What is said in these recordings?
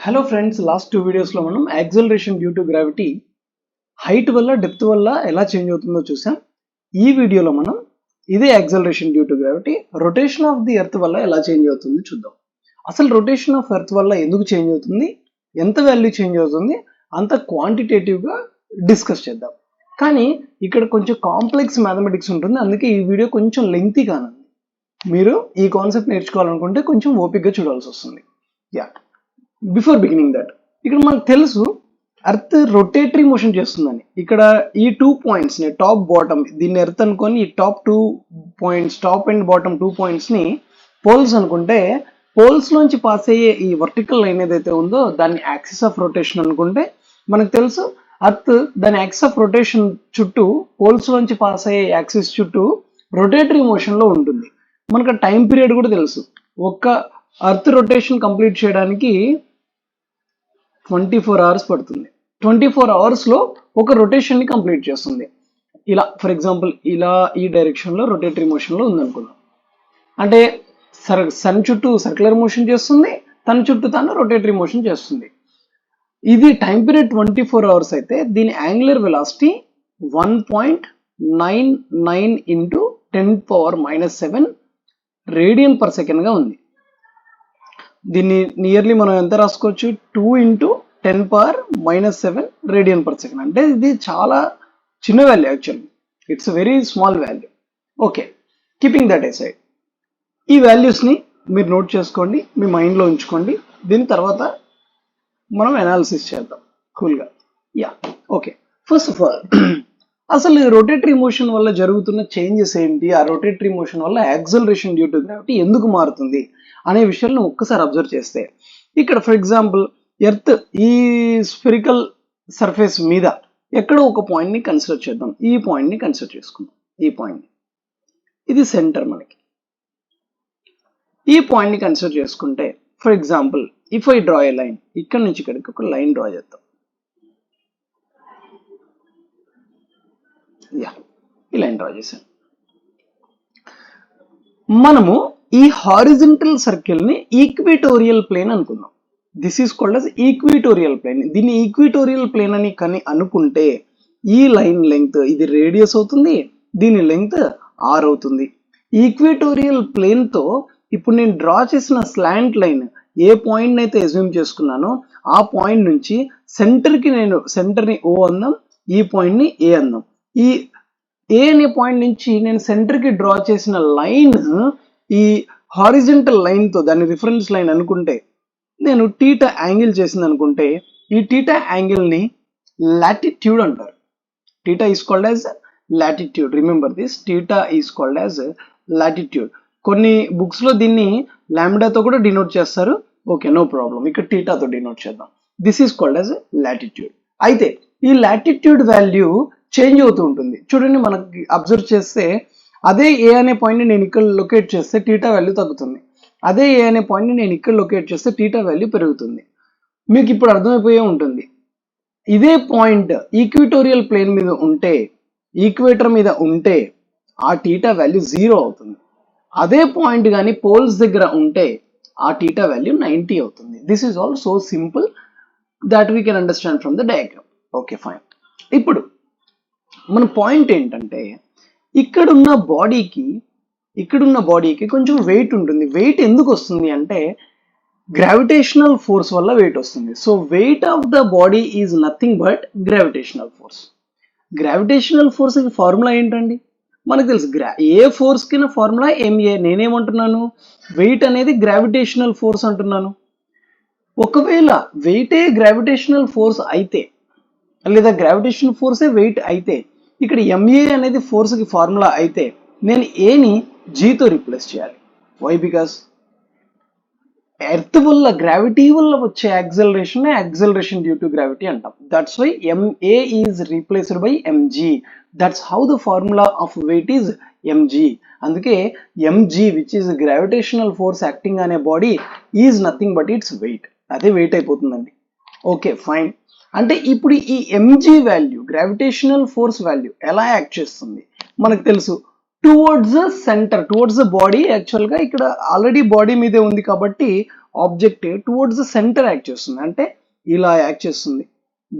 Hello friends, last two videos లో మనం acceleration due to gravity height వల్ల depth వల్ల ఎలా చేంజ్ అవుతుందో చూసాం. ఈ వీడియోలో మనం ఇదే acceleration due to gravity rotation of the earth వల్ల ఎలా చేంజ్ అవుతుందో చూద్దాం. అసలు rotation of earth వల్ల ఎందుకు చేంజ్ అవుతుంది, ఎంత వాల్యూ చేంజ్ అవుతుంది అంత క్వాంటిటేటివ్ గా డిస్కస్ చేద్దాం. కానీ ఇక్కడ కొంచెం కాంప్లెక్స్ మ్యాథమెటిక్స్ ఉంటుంది, అందుకే ఈ వీడియో కొంచెం లెంగ్తీ కానుంది. మీరు ఈ కాన్సెప్ట్ నేర్చుకోవాలనుకుంటే కొంచెం ఓపికగా చూడాల్సి వస్తుంది. యా, బిఫోర్ బిగినింగ్ దట్, ఇక్కడ మనకు తెలుసు ఎర్త్ రొటేటరీ మోషన్ చేస్తుందని. ఇక్కడ ఈ 2 పాయింట్స్ ని టాప్ బాటమ్, దీన్ని ఎర్త్ అనుకొని ఈ top 2 points, top and bottom 2 points ని పోల్స్ అనుకుంటే, పోల్స్ లోంచి పాస్ అయ్యే ఈ వర్టికల్ లైన్ ఏదైతే ఉందో దాన్ని యాక్సిస్ ఆఫ్ రొటేషన్ అనుకుంటే, మనకు తెలుసు ఎర్త్ దాని యాక్సిస్ ఆఫ్ రొటేషన్ చుట్టూ, పోల్స్ లోంచి పాస్ అయ్యే యాక్సిస్ చుట్టూ రొటేటరీ మోషన్ లో ఉంటుంది. మనకు టైం పీరియడ్ కూడా తెలుసు. ఒక్క ఎర్త్ రొటేషన్ కంప్లీట్ చేయడానికి 24 అవర్స్ పడుతుంది. 24 అవర్స్ లో ఒక రొటేషన్ ని కంప్లీట్ చేస్తుంది. ఇలా ఫర్ ఎగ్జాంపుల్ ఇలా ఈ డైరెక్షన్ లో రొటేటరీ మోషన్ లో ఉందనుకుందాం. అంటే సన్ చుట్టూ సర్క్యులర్ మోషన్ చేస్తుంది, తన చుట్టూ తను రొటేటరీ మోషన్ చేస్తుంది. ఇది టైం పీరియడ్ 24 అవర్స్ అయితే దీని angular velocity 1.99 into 10⁻⁷ radian per second గా ఉంది. దీన్ని నియర్లీ మనం ఎంత రాసుకోవచ్చు, 2 ఇంటూ 10⁻⁷ రేడియన్ పర్ సెకండ్. అంటే ఇది చాలా చిన్న value, actually it's very small value. Okay, keeping that aside, ఈ వాల్యూస్ని మీరు నోట్ చేసుకోండి, మీ మైండ్లో ఉంచుకోండి. దీని తర్వాత మనం అనాలిసిస్ చేద్దాం కూల్గా. Yeah, okay. First of all అసలు రొటేటరీ మోషన్ వల్ల జరుగుతున్న చేంజెస్ ఏంటి, ఆ రొటేటరీ మోషన్ వల్ల యాక్సలరేషన్ డ్యూ టు గ్రావిటీ ఎందుకు మారుతుంది అనే విషయాలను ఒక్కసారి అబ్జర్వ్ చేస్తే, ఇక్కడ ఫర్ ఎగ్జాంపుల్ ఎర్త్ ఈ స్పెరికల్ సర్ఫేస్ మీద ఎక్కడో ఒక పాయింట్ని కన్సిడర్ చేద్దాం. ఈ పాయింట్ని కన్సిడర్ చేసుకుందాం. ఈ పాయింట్, ఇది సెంటర్. మనకి ఈ పాయింట్ని కన్సిడర్ చేసుకుంటే, for example if I draw a line, ఇక్కడ నుంచి ఇక్కడికి ఒక లైన్ డ్రా చేద్దాం. యా, ఈ లైన్ డ్రా చేశాను. మనము ఈ హారిజంటల్ సర్కిల్ ని ఈక్విటోరియల్ ప్లేన్ అనుకుందాం. This is called as equatorial plane. దీన్ని ఈక్విటోరియల్ ప్లేన్ అని కానీ అనుకుంటే, ఈ లైన్ లెంగ్త్ ఇది రేడియస్ అవుతుంది, దీని లెంగ్త్ r అవుతుంది. ఈక్విటోరియల్ ప్లేన్ తో ఇప్పుడు నేను డ్రా చేసిన స్లాంట్ లైన్ ఏ పాయింట్ అయితే అజ్యూమ్ చేసుకున్నానో ఆ పాయింట్ నుంచి సెంటర్కి, నేను సెంటర్ని O అందాం, ఈ పాయింట్ని A అందాం. ఈ ఏ అనే పాయింట్ నుంచి నేను సెంటర్కి డ్రా చేసిన లైన్ ఈ హారిజంటల్ లైన్తో, దాని రిఫరెన్స్ లైన్ అనుకుంటే, నేను టీటా యాంగిల్ చేసింది అనుకుంటే, ఈ టీటా యాంగిల్ని లాటిట్యూడ్ అంటారు. Theta is called as latitude. Remember this, theta is called as latitude. కొన్ని బుక్స్లో దీన్ని లాంబ్డాతో కూడా డినోట్ చేస్తారు. ఓకే, నో ప్రాబ్లం, ఇక్కడ టీటాతో డినోట్ చేద్దాం. This is called as latitude. అయితే ఈ లాటిట్యూడ్ వాల్యూ చేంజ్ అవుతూ ఉంటుంది. చూడండి, మనకి అబ్జర్వ్ చేస్తే అదే ఏ అనే పాయింట్ని నేను ఇక్కడ లొకేట్ చేస్తే టీటా వాల్యూ తగ్గుతుంది, అదే ఏ అనే పాయింట్ని నేను ఇక్కడ లొకేట్ చేస్తే టీటా వాల్యూ పెరుగుతుంది. మీకు ఇప్పుడు అర్థమైపోయే ఉంటుంది. ఇదే పాయింట్ ఈక్విటోరియల్ ప్లేన్ మీద ఉంటే, ఈక్వేటర్ మీద ఉంటే ఆ టీటా వాల్యూ 0 అవుతుంది. అదే పాయింట్ కానీ పోల్స్ దగ్గర ఉంటే ఆ టీటా వాల్యూ 90 అవుతుంది. This is all so simple that we can understand from the diagram. Okay, fine. ఇప్పుడు మన పాయింట్ ఏంటంటే, ఇక్కడున్న బాడీకి కొంచెం వెయిట్ ఉంటుంది. వెయిట్ ఎందుకు వస్తుంది అంటే, గ్రావిటేషనల్ ఫోర్స్ వల్ల వెయిట్ వస్తుంది. So weight of the body is nothing but gravitational force. Gravitational force కి ఫార్ములా ఏంటండి? మనకు తెలుసు, ఏ ఫోర్స్ కిన ఫార్ములా MA. నేనేమంటున్నాను, వెయిట్ అనేది గ్రావిటేషనల్ ఫోర్స్ అంటున్నాను. ఒకవేళ వెయిటే గ్రావిటేషనల్ ఫోర్స్ అయితే, లేదా గ్రావిటేషనల్ ఫోర్సే వెయిట్ అయితే, ఇక్కడ MA అనేది ఫోర్స్ కి ఫార్ములా అయితే, నేను ఏని జీతో రీప్లేస్ చేయాలి. వై? బికాస్ ఎర్త్ వల్ల, గ్రావిటీ వల్ల వచ్చే యాక్సలరేషన్ డ్యూ టు గ్రావిటీ అంటాం. That's why MA is replaced by mg. That's how the formula of weight is mg. అందుకే mg, which is gravitational force acting అనే body, is nothing but its weight. అదే weight అయిపోతుందండి. Okay, fine. అంటే ఇప్పుడు ఈ mg value, gravitational force value ఎలా act చేస్తుంది మనకు తెలుసు. Towards the centre, towards the body. యాక్చువల్గా ఇక్కడ ఆల్రెడీ బాడీ మీదే ఉంది కాబట్టి object towards the centre act చేస్తుంది, అంటే ఇలా యాక్ట్ చేస్తుంది.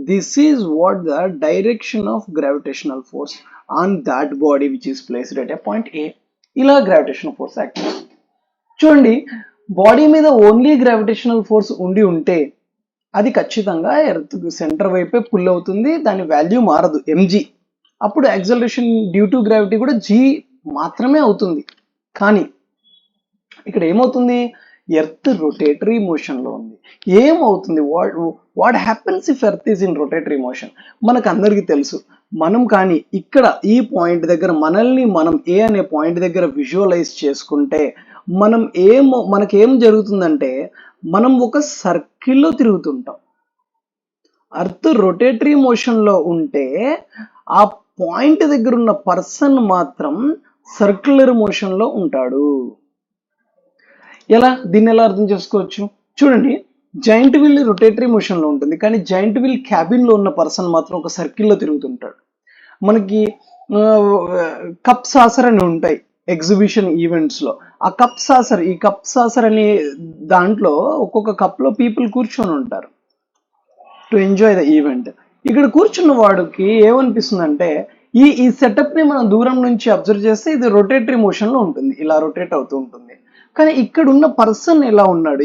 This is what the direction of gravitational force on that body which is placed at a point A. ఇలా గ్రావిటేషనల్ ఫోర్స్ యాక్ట్ చేస్తుంది. చూడండి, బాడీ మీద ఓన్లీ గ్రావిటేషనల్ ఫోర్స్ ఉండి ఉంటే అది ఖచ్చితంగా ఎర్త్ సెంటర్ వైపే పుల్ అవుతుంది, దాని వాల్యూ మారదు mg. అప్పుడు యాక్సలరేషన్ డ్యూ టు గ్రావిటీ కూడా g మాత్రమే అవుతుంది. కానీ ఇక్కడ ఏమవుతుంది, ఎర్త్ రొటేటరీ మోషన్ లో ఉంది. ఏమవుతుంది, what happens if earth is in rotatory motion? మనకు అందరికీ తెలుసు. మనం కానీ ఇక్కడ ఈ పాయింట్ దగ్గర మనం ఏ అనే పాయింట్ దగ్గర విజువలైజ్ చేసుకుంటే మనకేం జరుగుతుందంటే, మనం ఒక సర్కిల్లో తిరుగుతుంటాం. అర్త్ రొటేటరీ మోషన్ లో ఉంటే ఆ పాయింట్ దగ్గర ఉన్న పర్సన్ మాత్రం సర్క్యులర్ మోషన్ లో ఉంటాడు. దీన్ని ఎలా అర్థం చేసుకోవచ్చు? చూడండి, జాయింట్ వీల్ రొటేటరీ మోషన్ లో ఉంటుంది, కానీ జాయింట్ వీల్ క్యాబిన్ లో ఉన్న పర్సన్ మాత్రం ఒక సర్కిల్లో తిరుగుతుంటాడు. మనకి కప్ సాసర్ అని ఉంటాయి ఎగ్జిబిషన్ ఈవెంట్స్ లో. ఆ ఈ కప్ సాసర్ అనే దాంట్లో ఒక్కొక్క కప్ లో పీపుల్ కూర్చొని ఉంటారు టు ఎంజాయ్ ద ఈవెంట్. ఇక్కడ కూర్చున్న వాడికి ఏమనిపిస్తుంది అంటే, ఈ సెటప్ ని మనం దూరం నుంచి అబ్జర్వ్ చేస్తే ఇది రొటేటరీ మోషన్ లో ఉంటుంది, ఇలా రొటేట్ అవుతూ ఉంటుంది. కానీ ఇక్కడ ఉన్న పర్సన్ ఎలా ఉన్నాడు,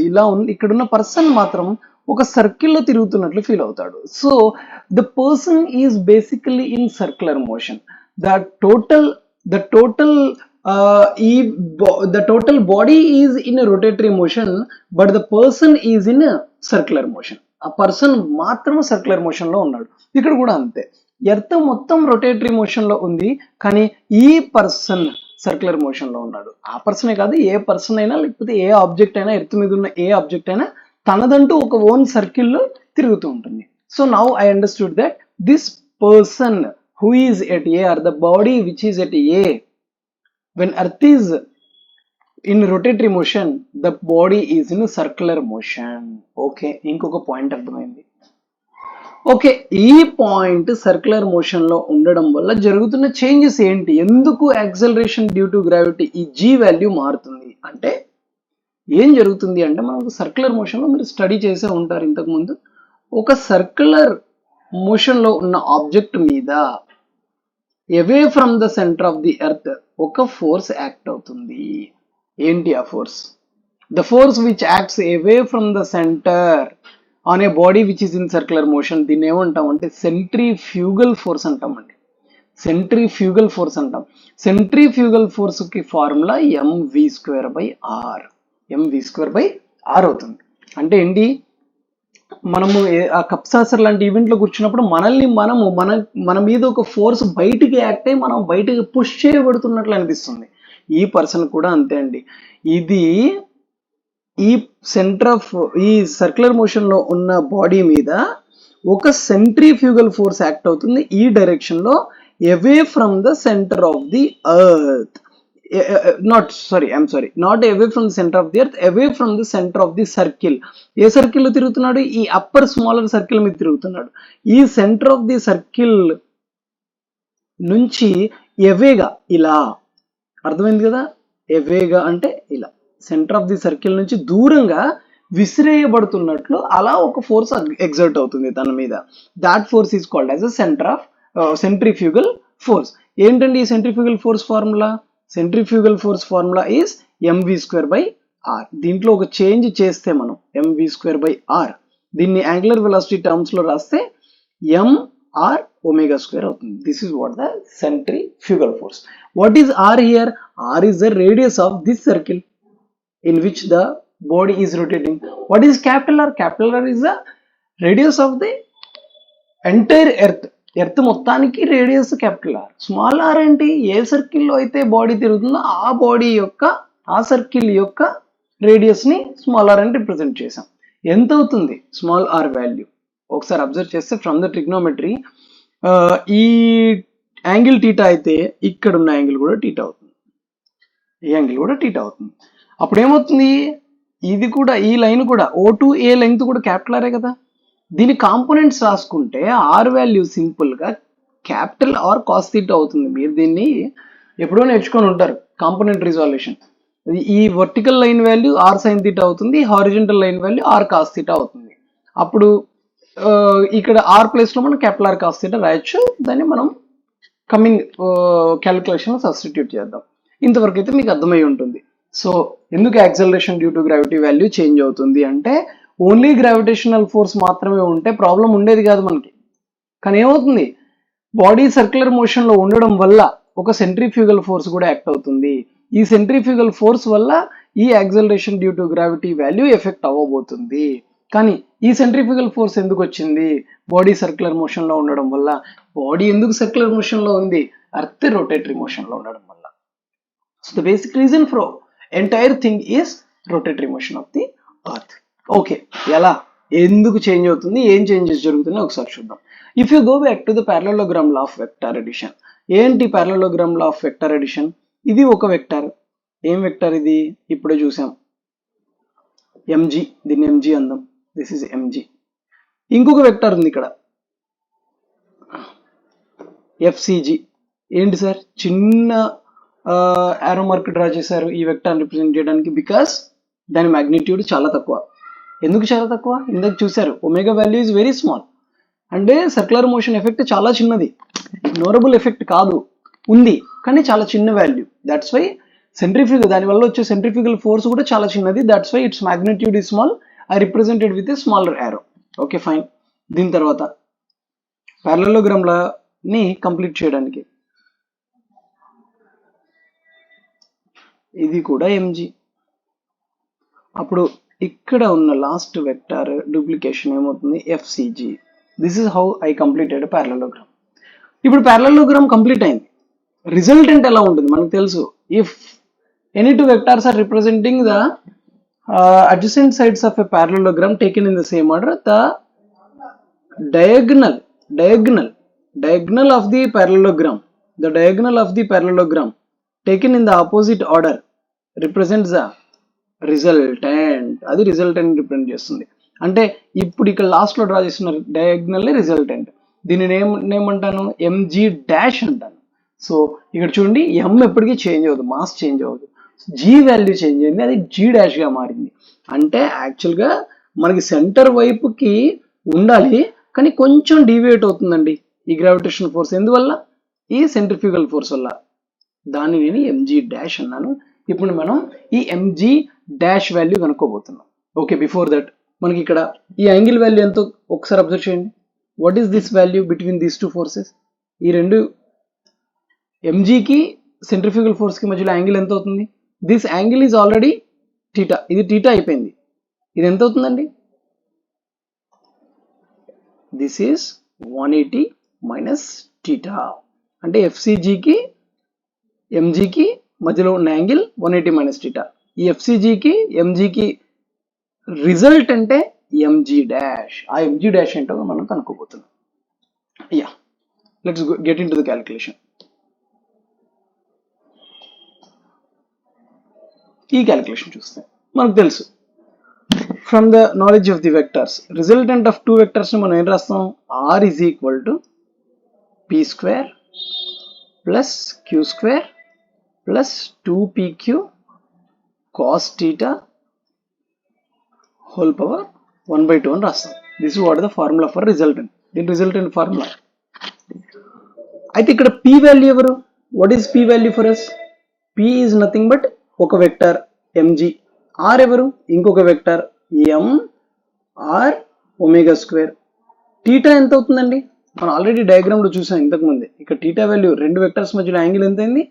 ఇక్కడున్న పర్సన్ మాత్రం ఒక సర్కిల్లో తిరుగుతున్నట్లు ఫీల్ అవుతాడు. So the person is basically in circular motion. The total body is in a rotatory motion, but the person is in a circular motion. ఆ పర్సన్ మాత్రం సర్క్యులర్ మోషన్ లో ఉన్నాడు. ఇక్కడ కూడా అంతే, ఎర్త్ మొత్తం రొటేటరీ మోషన్ లో ఉంది, కానీ ఈ పర్సన్ సర్క్యులర్ మోషన్ లో ఉన్నాడు. ఆ పర్సనే కాదు, ఏ పర్సన్ అయినా లేకపోతే ఏ ఆబ్జెక్ట్ అయినా, ఎర్త్ మీద ఉన్న ఏ ఆబ్జెక్ట్ అయినా తనదంటూ ఒక ఓన్ సర్కిల్లో తిరుగుతూ ఉంటుంది. So now I understood that this person who is at a or the body which is at a, when earth is in rotatory motion, the body is in circular motion. Okay, ఇంకొక point అర్థమైంది. Okay, ఈ point circular motion లో ఉండడం వల్ల జరుగుతున్న changes ఏంటి? ఎందుకు acceleration due to gravity ఈ g వాల్యూ మారుతుంది అంటే ఏం జరుగుతుంది అంటే, మనకు సర్క్యులర్ మోషన్ లో మీరు స్టడీ చేసే ఉంటారు ఇంతకుముందు. ఒక సర్క్యులర్ మోషన్ లో ఉన్న ఆబ్జెక్ట్ మీద away from the centre of the earth ఒక ఫోర్స్ యాక్ట్ అవుతుంది. ఏంటి ఆ force? The force which acts away from the centre on a body which is in circular motion, దీన్ని ఏమంటాం అంటే సెంట్రిఫ్యూగల్ ఫోర్స్ అంటామండి. సెంట్రిఫ్యూగల్ ఫోర్స్ అంటాం. సెంట్రిఫ్యూగల్ ఫోర్స్ కి ఫార్ములా mv²/r. mv²/r అవుతుంది. అంటే ఏంటి, మనము ఆ కప్ సాసర్ లాంటి ఈవెంట్లో కూర్చున్నప్పుడు మన మీద ఒక ఫోర్స్ బయటికి యాక్ట్ అయ్యి మనం బయటికి పుష్ చేయబడుతున్నట్లు అనిపిస్తుంది. ఈ పర్సన్ కూడా అంతే అండి. ఇది ఈ సర్క్యులర్ మోషన్ లో ఉన్న బాడీ మీద ఒక సెంట్రిఫ్యూగల్ ఫోర్స్ యాక్ట్ అవుతుంది ఈ డైరెక్షన్ లో, away from the centre of the earth. not away from the center of the earth, away from the center of the circle. A circle లో తిరుగుతున్నాడు? ఈ అప్పర్ స్మాలర్ సర్కిల్ మీద తిరుగుతున్నాడు. ఈ centre of the circle నుంచి ఎవేగా, ఇలా అర్థమైంది కదా, ఎవేగా అంటే ఇలా సెంటర్ ఆఫ్ ది సర్కిల్ నుంచి దూరంగా విసిరేయబడుతున్నట్లు అలా ఒక ఫోర్స్ ఎగ్జర్ట్ అవుతుంది తన మీద. That force is called as a centrifugal force. ఏంటండి ఈ centrifugal force formula? Centrifugal force formula is mv²/r. దీంట్లో ఒక చేంజ్ చేస్తే మనం mv²/r, దీన్ని యాంగులర్ వెలాసిటీ టర్మ్స్ లో రాస్తే mr⍵² అవుతుంది. This is what the centrifugal force. What is r here? r is the radius of this circle in which the body is rotating. What is capital R? Capital R is the radius of the entire earth. Earth మొత్తానికి radius capital R. Small R ఏంటి? ఏ సర్కిల్లో అయితే body తిరుగుతుందో ఆ circle యొక్క radius ని small are అని represent చేసాం. ఎంత అవుతుంది స్మాల్ ఆర్ వాల్యూ? ఒకసారి అబ్జర్వ్ చేస్తే ఫ్రమ్ ద ట్రిగ్నోమెట్రీ ఈ యాంగిల్ టీటా అయితే ఇక్కడ ఉన్న యాంగిల్ కూడా టీటా అవుతుంది, ఈ యాంగిల్ కూడా టీటా అవుతుంది. అప్పుడు ఏమవుతుంది, ఇది కూడా ఈ లైన్ కూడా O2A లెంగ్త్ కూడా క్యాపిటల్ ఆరే కదా. దీని కాంపోనెంట్స్ రాసుకుంటే ఆర్ వాల్యూ సింపుల్ గా క్యాపిటల్ ఆర్ కాస్ థీటా అవుతుంది. మీరు దీన్ని ఎప్పుడో నేర్చుకొని ఉంటారు, కాంపోనెంట్ రిజాల్యూషన్. ఈ vertical line value r sin theta అవుతుంది, horizontal line value r cos theta అవుతుంది. అప్పుడు ఇక్కడ r ప్లేస్ లో మనం R cos theta రాయొచ్చు. దాన్ని మనం కమింగ్ క్యాలిక్యులేషన్ సబ్స్టిట్యూట్ చేద్దాం. ఇంతవరకు అయితే మీకు అర్థమై ఉంటుంది. సో ఎందుకు acceleration due to gravity value change అవుతుంది అంటే ఓన్లీ గ్రావిటేషనల్ ఫోర్స్ మాత్రమే ఉంటే ప్రాబ్లం ఉండేది కాదు మనకి. కానీ ఏమవుతుంది, బాడీ సర్క్యులర్ మోషన్ లో ఉండడం వల్ల ఒక సెంట్రిఫ్యూగల్ ఫోర్స్ కూడా యాక్ట్ అవుతుంది. ఈ సెంట్రిఫ్యూగల్ ఫోర్స్ వల్ల ఈ acceleration due to gravity value effect అవ్వబోతుంది. కానీ ఈ సెంట్రిఫ్యూగల్ ఫోర్స్ ఎందుకు వచ్చింది? బాడీ సర్క్యులర్ మోషన్ లో ఉండడం వల్ల. బాడీ ఎందుకు సర్క్యులర్ మోషన్ లో ఉంది? ఎర్త్ రొటేటరీ మోషన్ లో ఉండడం వల్ల. So the basic reason for entire thing is rotatory motion of the earth. Okay, ఎలా ఎందుకు చేంజ్ అవుతుంది, ఏం చేంజెస్ జరుగుతున్నాయి ఒకసారి చూద్దాం. If you go back to the parallelogram law of vector addition. ఏంటి parallelogram law of vector addition? ఇది ఒక వెక్టర్. ఏం వెక్టర్ ఇది? ఇప్పుడే చూసాం, mg. దీన్ని mg అందాం. This is mg. ఇంకొక వెక్టర్ ఉంది ఇక్కడ, fcg. ఏంటి సార్, చిన్న ఆరో మార్క్ డ్రా చేశారు ఈ వెక్టర్ రిప్రజెంట్ చేయడానికి. బికాస్ దాని మ్యాగ్నిట్యూడ్ చాలా తక్కువ. ఎందుకు చాలా తక్కువ? ఇందాక చూసారు, omega value is very small. అంటే సర్క్యులర్ మోషన్ ఎఫెక్ట్ చాలా చిన్నది, ఇగ్నోరబుల్ ఎఫెక్ట్ కాదు, ఉంది కానీ చాలా చిన్న వాల్యూ. దట్స్ వై సెంట్రిఫ్యూగల్, దానివల్ల వచ్చే సెంట్రిఫ్యూగల్ ఫోర్స్ కూడా చాలా చిన్నది. That's why its magnitude is small. I represented with a smaller arrow. Okay fine. దీని తర్వాత పారలెలోగ్రామ్ ని కంప్లీట్ చేయడానికి ఇది కూడా mg. అప్పుడు ఇక్కడ ఉన్న లాస్ట్ వెక్టర్ డూప్లికేషన్ ఏమవుతుంది? fcg. This is how I completed parallelogram. ఇప్పుడు పారలెలోగ్రామ్ కంప్లీట్ అయింది. రిజల్టెంట్ ఎలా ఉంటుంది మనకు తెలుసు. If any two vectors are representing the adjacent sides of a parallelogram taken in the same order, the diagonal of the parallelogram taken in the opposite order represents the resultant. అది resultant represent చేస్తుంది. అంటే ఇప్పుడు ఇక్కడ last లో draw చేసిన diagonal resultant. దీన్ని ఏమంటాను? mg dash అంటాను. So ఇక్కడ చూడండి, m ఎప్పటికీ చేంజ్ అవ్వదు, మాస్ చేంజ్ అవ్వదు. g వాల్యూ చేంజ్ అయింది, అది g డాష్ గా మారింది. అంటే యాక్చువల్గా మనకి సెంటర్ వైపుకి ఉండాలి, కానీ కొంచెం డీవియేట్ అవుతుందండి ఈ గ్రావిటేషన్ ఫోర్స్. ఎందువల్ల? ఈ సెంట్రిఫ్యూగల్ ఫోర్స్ వల్ల. దాన్ని నేను mg డాష్ అన్నాను. ఇప్పుడు మనం ఈ mg డాష్ వాల్యూ కనుక్కోబోతున్నాం. ఓకే, బిఫోర్ దట్ మనకి ఇక్కడ ఈ యాంగిల్ వాల్యూ ఎంతో ఒకసారి అబ్జర్వ్ చేయండి. What is this value between these two forces? ఈ రెండు mgకి సెంట్రిఫ్యూగల్ ఫోర్స్ కి మధ్యలో యాంగిల్ ఎంత అవుతుంది? This angle is already theta. ఇది థీటా అయిపోయింది. ఇది ఎంత అవుతుందండి? This is 180 minus theta. అంటే fcgకి mgకి మధ్యలో ఉన్న యాంగిల్ 180 మైనస్ థీటా. ఈ fcgకి mgకి రిజల్ట్ అంటే mg డాష్. ఆ mg డాష్ ఏంటో మనం కనుక్కోబోతున్నాం. Yeah, let's get into the calculation. ఈ క్యాలిక్యులేషన్ చూస్తే మనకు తెలుసు, from the knowledge of the vectors, resultant of two vectors ని మనం ఏం రాస్తాం? r is equal to p square plus q square plus 2pq cos theta whole power 1/2 అని రాస్తాం. This is what the formula for resultant. దీని resultant formula. అయితే ఇక్కడ p value ఎవరు? What is p value for us? p is nothing but ఒక vector mg. r ఎవరు? ఇంకొక vector m r omega square. Theta ఎంత అవుతుందండి? మనం ఆల్రెడీ డయాగ్రామ్ లో చూసాం ఇంతకు ముందే. ఇక్కడ థీటా వాల్యూ రెండు వెక్టర్స్ మధ్యలో యాంగిల్ ఎంత అయింది?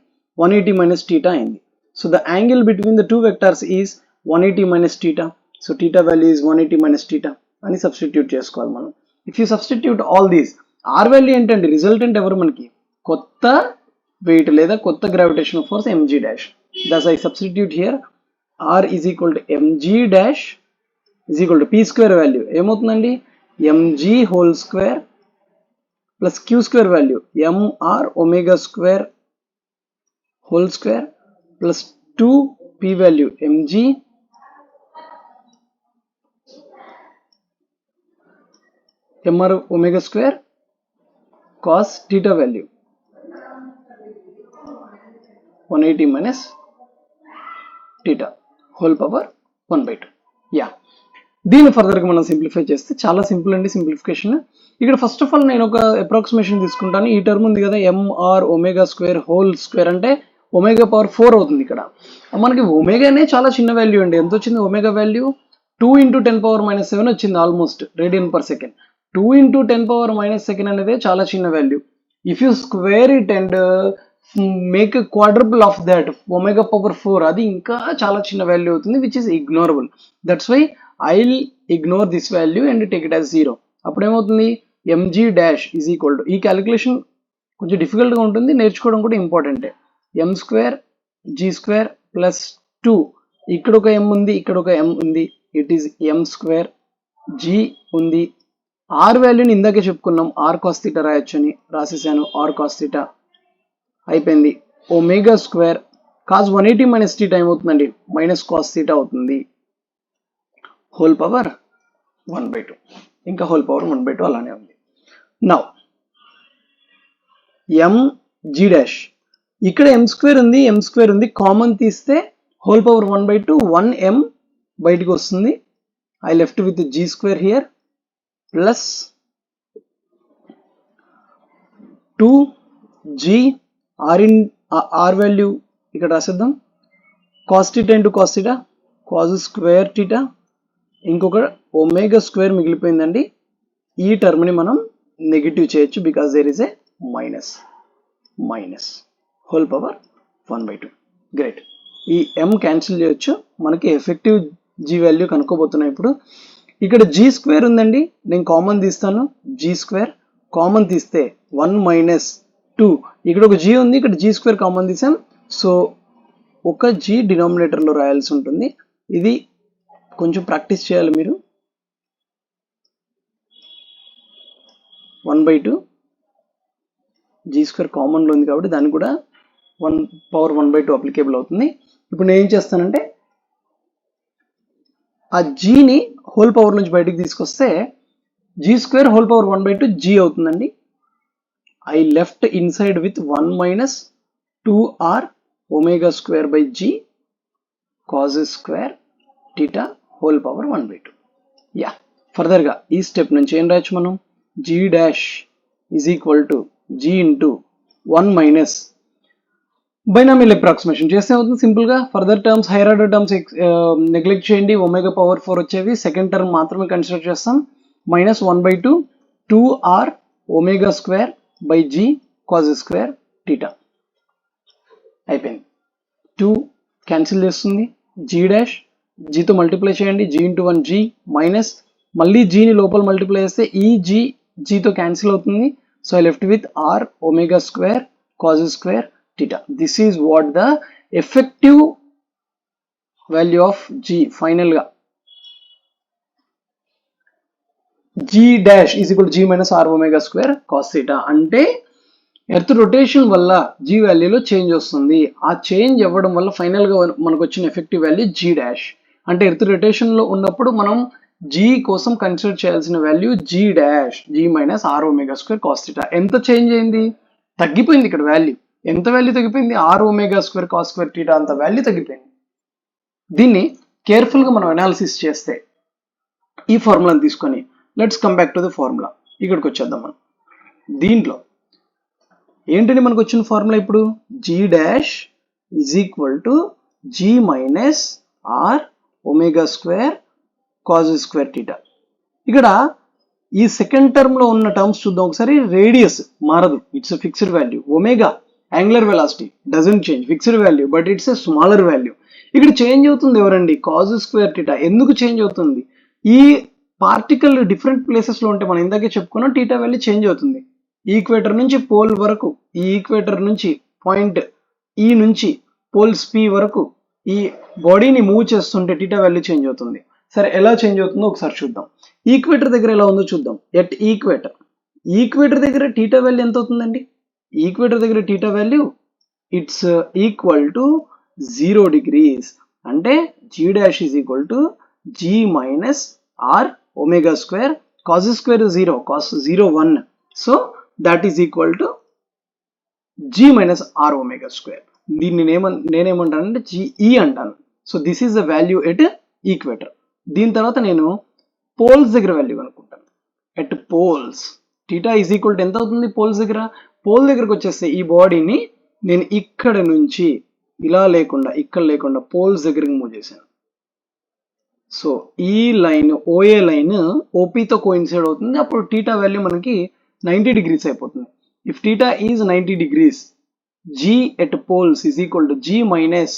180 minus theta అయింది. So the angle between the two vectors is 180 minus theta. So theta value is 180 minus theta అని సబ్స్టిట్యూట్ చేసుకోవాలి మనం. If you substitute all these, R value ఏంటండి? రిజల్టెంట్ ఎవరు మనకి? కొత్త వెయిట్ లేదా కొత్త gravitational force mg dash. Thus I substitute here. r is equal to mg dash is equal to p square value ఏమవుతుందండి? mg whole square plus q square value mr omega square whole square plus 2 p value mg mr omega square cos theta value 180 minus theta whole power 1 by 2. Yeah. దీన్ని ఫర్దర్గా మనం simplify చేస్తే చాలా simple అండి simplification. ఇక్కడ first of all నేను ఒక approximation తీసుకుంటాను. ఈ టర్మ్ ఉంది కదా MR omega square whole square అంటే ఒమేగా పవర్ 4 అవుతుంది. ఇక్కడ మనకి ఒమేగానే చాలా చిన్న వాల్యూ అండి. ఎంత వచ్చింది ఒమేగా వాల్యూ? 2 × 10⁻⁷ వచ్చింది ఆల్మోస్ట్ రేడియన్ పర్ సెకండ్. 2 × 10⁻⁷ అనేది చాలా చిన్న value. If you square it and make quadruple of that omega power 4 అది ఇంకా చాలా చిన్న వాల్యూ అవుతుంది which is ignorable. That's why I'll ignore this value and take it as 0. అప్పుడు ఏమవుతుంది mg dash is equal to, ఈ calculation కొంచెం డిఫికల్ట్గా ఉంటుంది, నేర్చుకోవడం కూడా ఇంపార్టెంటే. m² g² ప్లస్ 2, ఇక్కడ ఒక m ఉంది, ఇక్కడ ఒక m ఉంది, ఇట్ ఈస్ m². g ఉంది, r వాల్యూని ఇందాకే చెప్పుకున్నాం, r cos θ రాయొచ్చు అని రాసేసాను, r cos θ అయిపోయింది. ఒమేగా స్క్వేర్ cos 180 - θ ఏమవుతుందండి మైనస్ cos θ అవుతుంది. హోల్ పవర్ 1 by 2, ఇంకా హోల్ పవర్ 1 by 2 అలానే ఉంది. నౌ mg డాష్, ఇక్కడ m² ఉంది, కామన్ తీస్తే హోల్ పవర్ 1 by 2 1m బయటికి వస్తుంది. I left with g² here plus 2g r value ఇక్కడ రాసేద్దాం. cos θ × cos θ cos స్క్వేర్ θ, ఇంకొక ఒమేగా స్క్వేర్ మిగిలిపోయిందండి. ఈ టర్మ్ని మనం నెగిటివ్ చేయొచ్చు because there is a minus whole power 1 by 2. Great. ఈ m క్యాన్సిల్ చేయొచ్చు, మనకి ఎఫెక్టివ్ g వాల్యూ కనుక్కోబోతున్నాం ఇప్పుడు. ఇక్కడ g² ఉందండి, నేను కామన్ తీస్తాను. g² కామన్ తీస్తే 1 - 2, ఇక్కడ ఒక g ఉంది, ఇక్కడ g² కామన్ తీసాం. సో ఒక g డినామినేటర్లో రాయాల్సి ఉంటుంది. ఇది కొంచెం ప్రాక్టీస్ చేయాలి మీరు. 1 by 2 g² కామన్లో ఉంది కాబట్టి దానికి కూడా 1 పవర్ 1 by 2 అప్లికేబుల్ అవుతుంది. ఇప్పుడు నేను ఏం చేస్తానంటే ఆ జీని హోల్ పవర్ నుంచి బయటికి తీసుకొస్తే g² whole power 1 by 2 g అవుతుందండి. I left inside with 1 - 2r omega square by g cos square θ whole power 1 by 2. Yeah, ఫర్దర్గా ఈ స్టెప్ నుంచి ఏం రాయొచ్చు మనం? g dash is equal to g × 1 - binomial approximation చేస్తే అవుతుంది సింపుల్గా. Further terms higher order terms neglect చేయండి, ఒమేగా పవర్ 4 వచ్చేవి. సెకండ్ టర్మ్ మాత్రమే కన్సిడర్ చేస్తాం. -1 by 2 2r omega square by g cos square θ అయిపోయింది. 2 క్యాన్సిల్ చేస్తుంది, g డాష్ జీతో మల్టిప్లై చేయండి, g × 1 g మైనస్ మళ్ళీ జీని లోపల మల్టిప్లై చేస్తే ఈ జీతో క్యాన్సిల్ అవుతుంది. So I left with r omega square cos square θ. This is what the effective value of g. ఫైనల్గా g dash is equal g - r omega square cos θ అంటే earth rotation వల్ల g వాల్యూలో చేంజ్ వస్తుంది. ఆ change అవ్వడం వల్ల ఫైనల్గా మనకు వచ్చిన ఎఫెక్టివ్ వాల్యూ g డాష్. అంటే ఎర్త్ రొటేషన్లో ఉన్నప్పుడు మనం g కోసం కన్సిడర్ చేయాల్సిన value g dash g - r omega square cos θ. ఎంత చేంజ్ అయింది? తగ్గిపోయింది. ఇక్కడ వాల్యూ ఎంత వాల్యూ తగ్గిపోయింది? r omega square cos square θ అంత వాల్యూ తగ్గిపోయింది. దీన్ని కేర్ఫుల్గా మనం అనాలిసిస్ చేస్తే ఈ ఫార్ములాని తీసుకొని let's come back to the formula. ఇక్కడికి వచ్చేద్దాం మనం. దీంట్లో ఏంటంటే మనకు వచ్చిన ఫార్ములా ఇప్పుడు g dash is equal to g - r omega square cos square θ. ఇక్కడ ఈ సెకండ్ టర్మ్ లో ఉన్న టర్మ్స్ చూద్దాం ఒకసారి. రేడియస్ మారదు, it's fixed value. Omega angular velocity doesn't change, fixed value, but it's a smaller value. ఇక్కడ change అవుతుంది ఎవరండి? cos square θ. ఎందుకు చేంజ్ అవుతుంది? ఈ పార్టికల్ డిఫరెంట్ ప్లేసెస్ లో ఉంటే మనం ఇందాకే చెప్పుకున్నాం θ వాల్యూ చేంజ్ అవుతుంది. ఈక్వేటర్ నుంచి పోల్ వరకు, ఈ ఈక్వేటర్ నుంచి పాయింట్ ఈ నుంచి పోల్స్ p వరకు ఈ బాడీని మూవ్ చేస్తుంటే θ వాల్యూ చేంజ్ అవుతుంది. సరే, ఎలా చేంజ్ అవుతుందో ఒకసారి చూద్దాం. ఈక్వేటర్ దగ్గర ఎలా ఉందో చూద్దాం. ఎట్ ఈక్వేటర్ దగ్గర θ వాల్యూ ఎంత అవుతుందండి? ఈక్వేటర్ దగ్గర θ value it's equal to 0 degrees. అంటే g dash is equal to g - r omega square cos square 0, cos 0 1. So that is equal to g - r omega square. దీన్ని నేనేమంటానంటే GE అంటాను. So this is the value at equator. దీని తర్వాత నేను poles దగ్గర value కనుక్కుంటాను. At poles theta is equal to ఎంత అవుతుంది పోల్స్ దగ్గర? పోల్ దగ్గరకు వచ్చేస్తే ఈ బాడీని నేను ఇక్కడ నుంచి ఇలా లేకుండా ఇక్కడ లేకుండా పోల్స్ దగ్గరికి మూవ్ చేశాను. సో ఈ లైన్ ఓఏ లైన్ ఓపీతో కోయిన్సైడ్ అవుతుంది. అప్పుడు టీటా వాల్యూ మనకి 90 degrees అయిపోతుంది. If theta is 90 degrees, g at poles is equal to g minus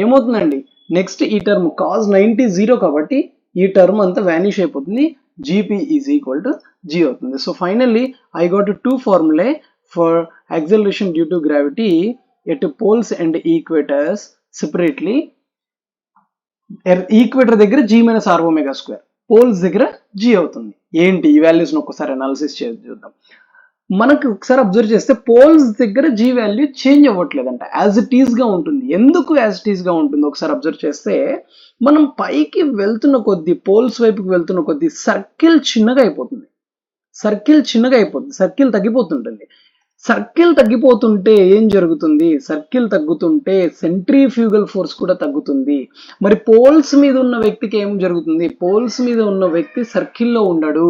ఏమవుతుందండి నెక్స్ట్ ఈ టర్మ్ కాజ్ 90 0 కాబట్టి ఈ టర్మ్ అంతా వానిష్ అయిపోతుంది. GP is equal to g అవుతుంది. So finally I got 2 formulae for acceleration due to gravity at poles and equators separately. Equator దగ్గర g minus are omega square, poles దగ్గర G అవుతుంది. ఏంటి ఈ వాల్యూస్ని ఒక్కసారి అనాలిసిస్ చేసి చూద్దాం. మనకు ఒకసారి అబ్జర్వ్ చేస్తే పోల్స్ దగ్గర జీ వాల్యూ చేంజ్ అవ్వట్లేదంట, యాజ్ ఇట్ ఈస్ గా ఉంటుంది. ఎందుకు యాజ్ ఇట్ ఈస్ గా ఉంటుంది ఒకసారి అబ్జర్వ్ చేస్తే, మనం పైకి వెళ్తున్న కొద్దీ పోల్స్ వైపుకి వెళ్తున్న కొద్దీ సర్కిల్ చిన్నగా అయిపోతుంది, సర్కిల్ తగ్గిపోతుంటుంది. సర్కిల్ తగ్గిపోతుంటే ఏం జరుగుతుంది? సర్కిల్ తగ్గుతుంటే సెంట్రిఫ్యూగల్ ఫోర్స్ కూడా తగ్గుతుంది. మరి పోల్స్ మీద ఉన్న వ్యక్తికి ఏం జరుగుతుంది? పోల్స్ మీద ఉన్న వ్యక్తి సర్కిల్లో ఉండడు,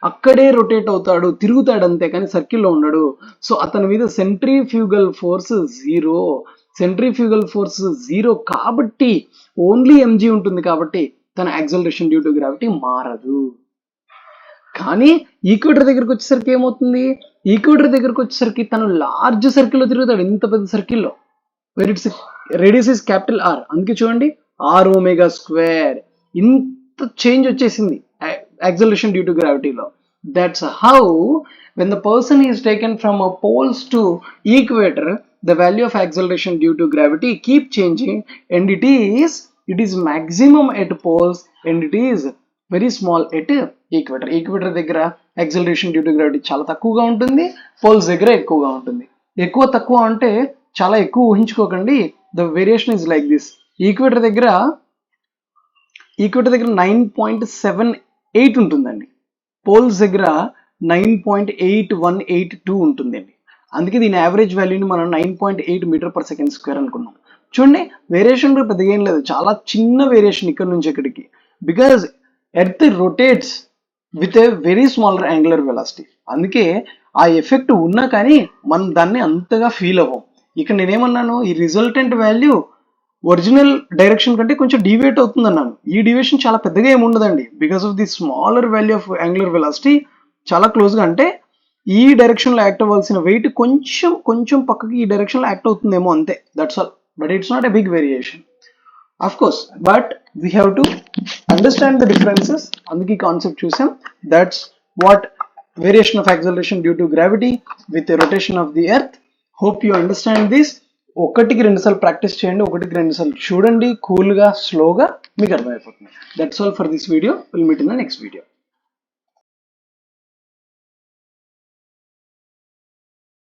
అక్కడే రొటేట్ అవుతాడు, తిరుగుతాడు అంతే కానీ సర్కిల్లో ఉండడు. సో అతని మీద సెంట్రిఫ్యూగల్ ఫోర్స్ జీరో కాబట్టి ఓన్లీ ఎంజీ ఉంటుంది కాబట్టి తన యాక్సలరేషన్ డ్యూ టు గ్రావిటీ మారదు. కానీ ఈక్వేటర్ దగ్గరకు వచ్చేసరికి ఏమవుతుంది? ఈక్వేటర్ దగ్గరకు వచ్చేసరికి తను లార్జ్ సర్కిల్లో తిరుగుతాడు, ఇంత పెద్ద సర్కిల్లో, where it's radius is capital R. అందుకే చూడండి ఆర్ ఒమేగా స్క్వేర్, ఇంత చేంజ్ వచ్చేసింది యాక్సలరేషన్ డ్యూ టు గ్రావిటీలో. That's how when the person is taken from a poles to equator, the value of acceleration due to gravity keep changing, and it is maximum at poles and it is very small at equator. Equator దగ్గర acceleration due to gravity చాలా తక్కువగా ఉంటుంది, poles దగ్గర ఎక్కువగా ఉంటుంది. ఎక్కువ తక్కువ అంటే చాలా ఎక్కువ ఊహించుకోకండి. The variation is like this. Equator దగ్గర 9.78 ఉంటుందండి, పోల్స్ దగ్గర 9.8182 ఉంటుందండి. అందుకే దీని యావరేజ్ వాల్యూని మనం 9.8 m/s² అనుకున్నాం. చూడండి వేరియేషన్ పెద్దగా ఏం లేదు, చాలా చిన్న వేరియేషన్ ఇక్కడ నుంచి ఇక్కడికి, because earth rotates with a very smaller angular velocity. అందుకే ఆ ఎఫెక్ట్ ఉన్నా కానీ మనం దాన్ని అంతగా ఫీల్ అవ్వం. ఇక్కడ నేనేమన్నాను, ఈ రిజల్టెంట్ వాల్యూ ఒరిజినల్ డైరెక్షన్ కంటే కొంచెం డీవియేట్ అవుతుంది అన్నాను. ఈ డీవియేషన్ చాలా పెద్దగా ఏమి ఉండదండి, because of the smaller value of angular velocity చాలా క్లోజ్గా, అంటే ఈ డైరెక్షన్లో యాక్ట్ అవ్వాల్సిన వెయిట్ కొంచెం పక్కకి ఈ డైరెక్షన్లో యాక్ట్ అవుతుందేమో అంతే, that's all. But it's not a big variation of course, but we have to understand the differences. అందుకే ఈ కాన్సెప్ట్ చూసాం. That's what variation of acceleration due to gravity with rotation of the earth. Hope you understand this. 1-2 సార్లు practice చేయండి, 1-2 సార్లు చూడండి, కూల్గా స్లోగా మీకు అర్థమైపోతుంది. That's all for this video. Will meet in the next video.